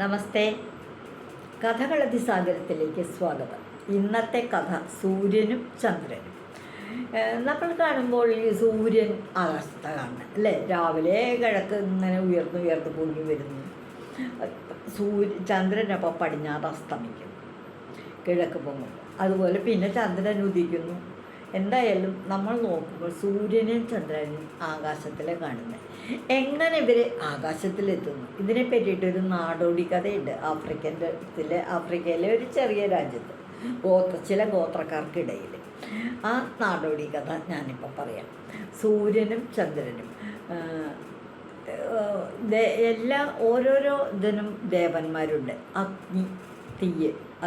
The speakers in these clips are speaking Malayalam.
നമസ്തേ. കഥകളതിസാഗരത്തിലേക്ക് സ്വാഗതം. ഇന്നത്തെ കഥ സൂര്യനും ചന്ദ്രനും. നമ്മൾ കാണുമ്പോൾ ഈ സൂര്യൻ ആകാശത്തെ കാണുന്നത് അല്ലേ, രാവിലെ കിഴക്ക് ഇങ്ങനെ ഉയർന്നു പൊങ്ങി വരുന്നു. ചന്ദ്രനപ്പോൾ പടിഞ്ഞാറ് അസ്തമിക്കും, കിഴക്ക് പൊങ്ങും. അതുപോലെ പിന്നെ ചന്ദ്രൻ ഉദിക്കുന്നു. എന്തായാലും നമ്മൾ നോക്കുമ്പോൾ സൂര്യനെയും ചന്ദ്രനെയും ആകാശത്തിലെ കാണുന്നത്. എങ്ങനെ ഇവർ ആകാശത്തിലെത്തുന്നു ഇതിനെ പറ്റിയിട്ടൊരു നാടോടി കഥയുണ്ട്. ആഫ്രിക്കയിലെ ഒരു ചെറിയ രാജ്യത്ത് ചില ഗോത്രക്കാർക്കിടയിൽ. ആ നാടോടി കഥ ഞാനിപ്പോൾ പറയാം. സൂര്യനും ചന്ദ്രനും ഓരോരോ ഇതിനും ദേവന്മാരുണ്ട്.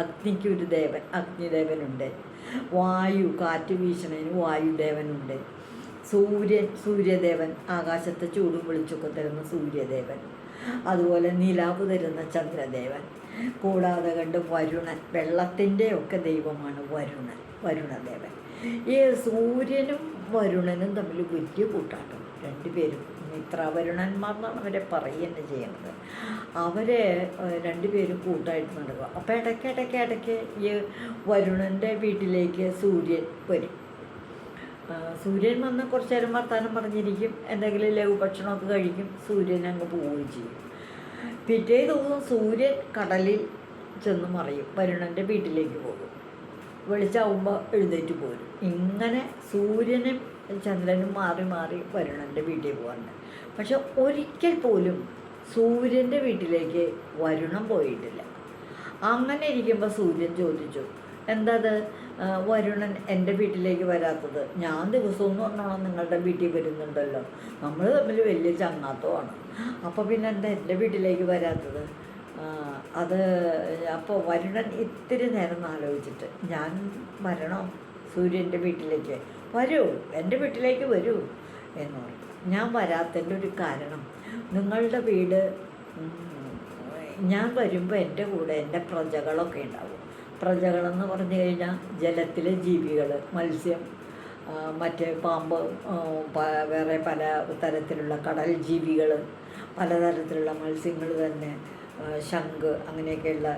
അഗ്നിക്കൊരു ദേവൻ, അഗ്നിദേവനുണ്ട്. വായു, കാറ്റ് വീശണതിന് വായുദേവനുണ്ട്. സൂര്യദേവൻ, ആകാശത്തെ ചൂടും വെളിച്ചൊക്കെ തരുന്ന സൂര്യദേവൻ. അതുപോലെ നിലാവ് തരുന്ന ചന്ദ്രദേവൻ. കൂടാതെ കണ്ട് വരുണൻ, വെള്ളത്തിൻ്റെ ഒക്കെ ദൈവമാണ് വരുണദേവൻ. ഈ സൂര്യനും വരുണനും തമ്മിൽ വലിയ കൂട്ടാട്ടം. രണ്ടുപേരും മിത്രവരുണന്മാർ എന്നാണ് അവരെ പറയുക ചെയ്യണത്. അവരെ രണ്ടുപേരും കൂട്ടായിട്ട് നടക്കുക. അപ്പോൾ ഇടയ്ക്ക് ഈ വരുണൻ്റെ വീട്ടിലേക്ക് സൂര്യൻ വരും. സൂര്യൻ വന്ന് കുറച്ച് നേരം വർത്താനം പറഞ്ഞിരിക്കും, എന്തെങ്കിലും ലഘുഭക്ഷണമൊക്കെ കഴിക്കും. സൂര്യൻ അങ്ങ് പോവുകയും ചെയ്യും. പിറ്റേ ദിവസം സൂര്യൻ കടലിൽ ചെന്ന് മറിയും, വരുണൻ്റെ വീട്ടിലേക്ക് പോകും. വെളിച്ചാവുമ്പോൾ എഴുന്നേറ്റ് പോരും. ഇങ്ങനെ സൂര്യനും ചന്ദ്രനും മാറി മാറി വരുണൻ്റെ വീട്ടിൽ പോകാറുണ്ട്. പക്ഷെ ഒരിക്കൽ പോലും സൂര്യൻ്റെ വീട്ടിലേക്ക് വരുണം പോയിട്ടില്ല. അങ്ങനെ ഇരിക്കുമ്പോൾ സൂര്യൻ ചോദിച്ചു, എന്താത് വരുണൻ എൻ്റെ വീട്ടിലേക്ക് വരാത്തത്? ഞാൻ ദിവസവും എന്ന് പറഞ്ഞോളാം നിങ്ങളുടെ വീട്ടിൽ വരുന്നുണ്ടല്ലോ, നമ്മൾ തമ്മിൽ വലിയ ചങ്ങാത്തമാണ്. അപ്പോൾ പിന്നെ എന്താ എൻ്റെ വീട്ടിലേക്ക് വരാത്തത്? അപ്പോൾ വരുണൻ ഇത്തിരി നേരം ആലോചിച്ചിട്ട്, ഞാൻ വരണോ സൂര്യൻ്റെ വീട്ടിലേക്ക്? വരൂ, എൻ്റെ വീട്ടിലേക്ക് വരൂ എന്ന് പറഞ്ഞു. ഞാൻ വരാത്തതിൻ്റെ ഒരു കാരണം, നിങ്ങളുടെ വീട് ഞാൻ വരുമ്പോൾ എൻ്റെ കൂടെ എൻ്റെ പ്രജകളൊക്കെ ഉണ്ടാവും. പ്രജകളെന്ന് പറഞ്ഞു കഴിഞ്ഞാൽ ജലത്തിലെ ജീവികൾ, മത്സ്യം, മറ്റ് പാമ്പ്, വേറെ പല തരത്തിലുള്ള കടൽ ജീവികൾ, പലതരത്തിലുള്ള മത്സ്യങ്ങൾ തന്നെ, ശംഖ്, അങ്ങനെയൊക്കെയുള്ള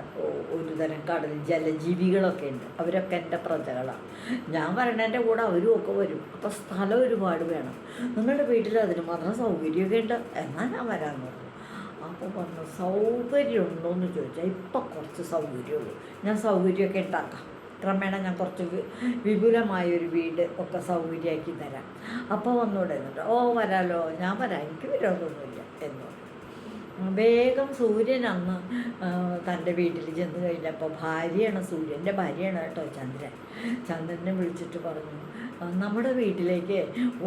ഒരു തരം കടൽ ജലജീവികളൊക്കെ ഉണ്ട്. അവരൊക്കെ എൻ്റെ പ്രജകളാണ്. ഞാൻ വരണേൻ്റെ കൂടെ അവരും ഒക്കെ വരും. അപ്പോൾ സ്ഥലം ഒരുപാട് വേണം. നിങ്ങളുടെ വീട്ടിൽ അതിന് മാത്രം സൗകര്യമൊക്കെ ഉണ്ട്, എന്നാൽ ഞാൻ വരാമെന്ന് പറഞ്ഞു. അപ്പോൾ പറഞ്ഞു, സൗകര്യം ഉണ്ടോയെന്ന് ചോദിച്ചാൽ ഇപ്പം കുറച്ച് സൗകര്യമുള്ളൂ, ഞാൻ സൗകര്യമൊക്കെ ഉണ്ടാക്കാം. ക്രമേണ ഞാൻ കുറച്ച് വിപുലമായൊരു വീട് ഒക്കെ സൗകര്യമാക്കി തരാം. അപ്പോൾ വന്നൂടെ എന്നിട്ട്, ഓ വരാലോ, ഞാൻ വരാം, എനിക്ക് വിരോധമൊന്നുമില്ല എന്ന് പറഞ്ഞു. വേഗം സൂര്യൻ അന്ന് തൻ്റെ വീട്ടിൽ ചെന്ന് കഴിഞ്ഞപ്പോൾ സൂര്യൻ്റെ ഭാര്യയാണ് കേട്ടോ ചന്ദ്രനെ വിളിച്ചിട്ട് പറഞ്ഞു, നമ്മുടെ വീട്ടിലേക്ക്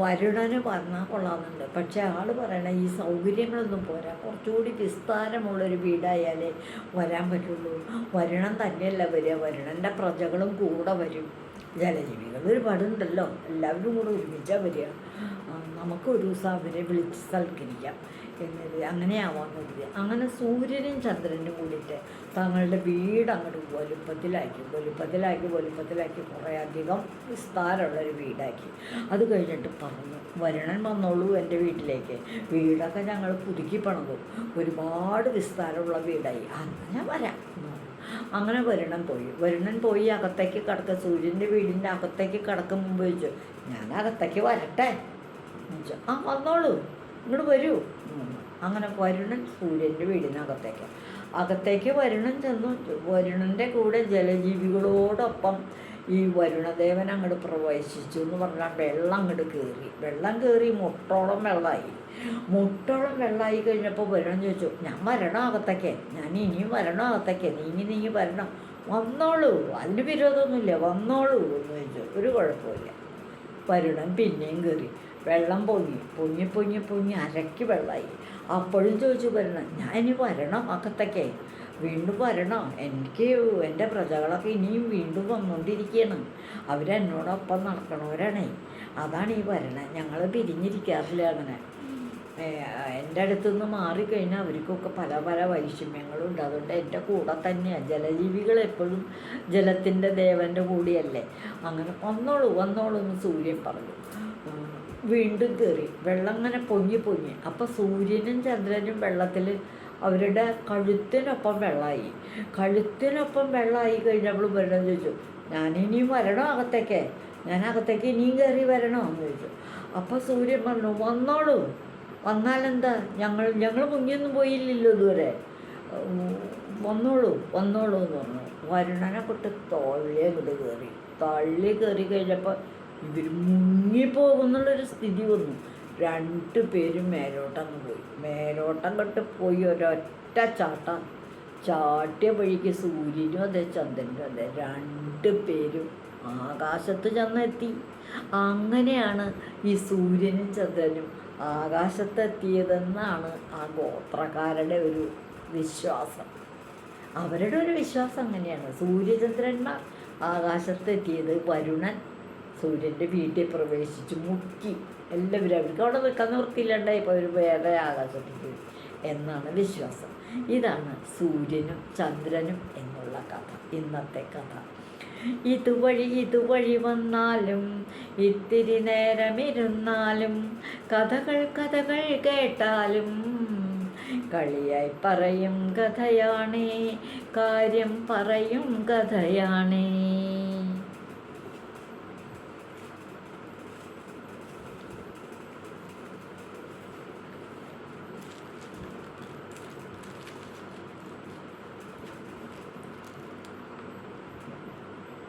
വരുണന് പറഞ്ഞാൽ കൊള്ളാമെന്നുണ്ട്, പക്ഷേ ആൾ പറയണ ഈ സൗകര്യങ്ങളൊന്നും പോരാ, കുറച്ചുകൂടി വിസ്താരമുള്ളൊരു വീടായാലേ വരാൻ പറ്റുള്ളൂ. വരുണൻ തന്നെയല്ല വരിക, വരുണൻ്റെ പ്രജകളും കൂടെ വരും. ജലജീവികൾ ഒരുപാടുണ്ടല്ലോ, എല്ലാവരും കൂടെ ഒരുമിച്ചാൽ വരിക. നമുക്കൊരു ദിവസം അവരെ വിളിച്ച് സൽക്കരിക്കാം എന്നത് അങ്ങനെയാവാന്ന് കരുതി. അങ്ങനെ സൂര്യനും ചന്ദ്രനും കൂടിയിട്ട് തങ്ങളുടെ വീട് അങ്ങോട്ട് വലുപ്പത്തിലാക്കി കുറേ അധികം വിസ്താരമുള്ളൊരു വീടാക്കി. അത് കഴിഞ്ഞിട്ട് പറഞ്ഞു, വരുണൻ വന്നോളൂ എൻ്റെ വീട്ടിലേക്ക്, വീടൊക്കെ ഞങ്ങൾ പുതുക്കി പണിതു, ഒരുപാട് വിസ്താരമുള്ള വീടായി, ഞാൻ വരാം. അങ്ങനെ വരുണൻ പോയി അകത്തേക്ക് കടക്കുക. സൂര്യൻ്റെ വീടിൻ്റെ അകത്തേക്ക് കടക്കും മുമ്പ് ചോദിച്ചു, ഞാൻ അകത്തേക്ക് വരട്ടെ എന്ന് ചോദിച്ചു. ആ വന്നോളൂ, ഇങ്ങോട്ട് വരൂ. അങ്ങനെ വരുണൻ സൂര്യൻ്റെ വീടിനകത്തേക്ക് വരുണൻ ചെന്നു. വരുണൻ്റെ കൂടെ ജലജീവികളോടൊപ്പം ഈ വരുണദേവൻ അങ്ങോട്ട് പ്രവേശിച്ചു എന്ന് പറഞ്ഞാൽ വെള്ളം കയറി മുട്ടോളം വെള്ളമായി കഴിഞ്ഞപ്പോൾ വരുണൻ ചോദിച്ചു, ഞാൻ വരണോ അകത്തേക്ക്? ഞാൻ ഇനിയും വരണോ അകത്തേക്ക്? നീങ്ങി വരണം, വന്നോളൂ, അതിന് വിരോധമൊന്നുമില്ല, വന്നോളൂ എന്ന് ചോദിച്ചു. ഒരു കുഴപ്പമില്ല. വരുണൻ പിന്നെയും കയറി. വെള്ളം പൊങ്ങി അരയ്ക്ക് വെള്ളമായി. അപ്പോഴും ചോദിച്ചു വരുണൻ, ഞാൻ ഇനി വരണോ അകത്തേക്ക്? വീണ്ടും വരണോ? എനിക്ക് എൻ്റെ പ്രജകളൊക്കെ ഇനിയും വീണ്ടും വന്നുകൊണ്ടിരിക്കുകയാണ്, അവരെന്നോടൊപ്പം നടക്കണവരാണേ, അതാണ് ഈ വരണേ. ഞങ്ങൾ പിരിഞ്ഞിരിക്കാറില്ല അങ്ങനെ. എൻ്റെ അടുത്തുനിന്ന് മാറിക്കഴിഞ്ഞാൽ അവർക്കൊക്കെ പല വൈഷമ്യങ്ങളുണ്ട്. അതുകൊണ്ട് എൻ്റെ കൂടെ തന്നെയാണ്. ജലജീവികൾ എപ്പോഴും ജലത്തിൻ്റെ ദേവൻ്റെ കൂടെയല്ലേ. അങ്ങനെ വന്നോളൂ എന്ന് സൂര്യൻ പറഞ്ഞു. വീണ്ടും കയറി. വെള്ളം ഇങ്ങനെ പൊങ്ങി പൊങ്ങി. അപ്പോൾ സൂര്യനും ചന്ദ്രനും വെള്ളത്തിൽ അവരുടെ കഴുത്തിനൊപ്പം വെള്ളമായി. കഴുത്തിനൊപ്പം വെള്ളമായി കഴിഞ്ഞപ്പോൾ വരണം ചോദിച്ചു, ഞാനിനിയും വരണോ അകത്തേക്ക്? ഞാൻ അകത്തേക്ക് ഇനിയും കയറി വരണോ എന്ന് ചോദിച്ചു. അപ്പോൾ സൂര്യൻ പറഞ്ഞു, വന്നോളൂ, വന്നാലെന്താ, ഞങ്ങൾ മുങ്ങിയൊന്നും പോയില്ലല്ലോ ഇതുവരെ, വന്നോളൂ വന്നോളൂ എന്ന് പറഞ്ഞു. വരുണനെ കൊണ്ട് തള്ളി കയറി കഴിഞ്ഞപ്പോൾ ഇവർ മുങ്ങിപ്പോകുന്നുള്ളൊരു സ്ഥിതി വന്നു. 2 പേരും മേലോട്ടങ്ങ് പോയി. മേലോട്ടങ്ങോട്ട് പോയി ഒരൊറ്റ ചാട്ടം. ചാട്ടിയ വഴിക്ക് സൂര്യനും അതെ ചന്ദ്രനും അതെ 2 പേരും ആകാശത്ത് ചെന്നെത്തി. അങ്ങനെയാണ് ഈ സൂര്യനും ചന്ദ്രനും ആകാശത്തെത്തിയതെന്നാണ് ആ ഗോത്രക്കാരുടെ ഒരു വിശ്വാസം. അവരുടെ ഒരു വിശ്വാസം അങ്ങനെയാണ്. സൂര്യചന്ദ്രന്മാർ ആകാശത്തെത്തിയത് വരുണൻ സൂര്യൻ്റെ വീട്ടിൽ പ്രവേശിച്ച് മുക്കി. എല്ലാവരും അവർക്ക് അവിടെ നിൽക്കാൻ നിർത്തിയില്ലണ്ടായി. ഇപ്പോൾ അവർ വേറെ ആകാശത്തേക്ക് എന്നാണ് വിശ്വാസം. ഇതാണ് സൂര്യനും ചന്ദ്രനും എന്നുള്ള കഥ, ഇന്നത്തെ കഥ. ഇതുവഴി വന്നാലും ഇത്തിരി നേരമിരുന്നാലും കഥകൾ കേട്ടാലും കളിയായി പറയും കഥയാണേ, കാര്യം പറയും കഥയാണേ.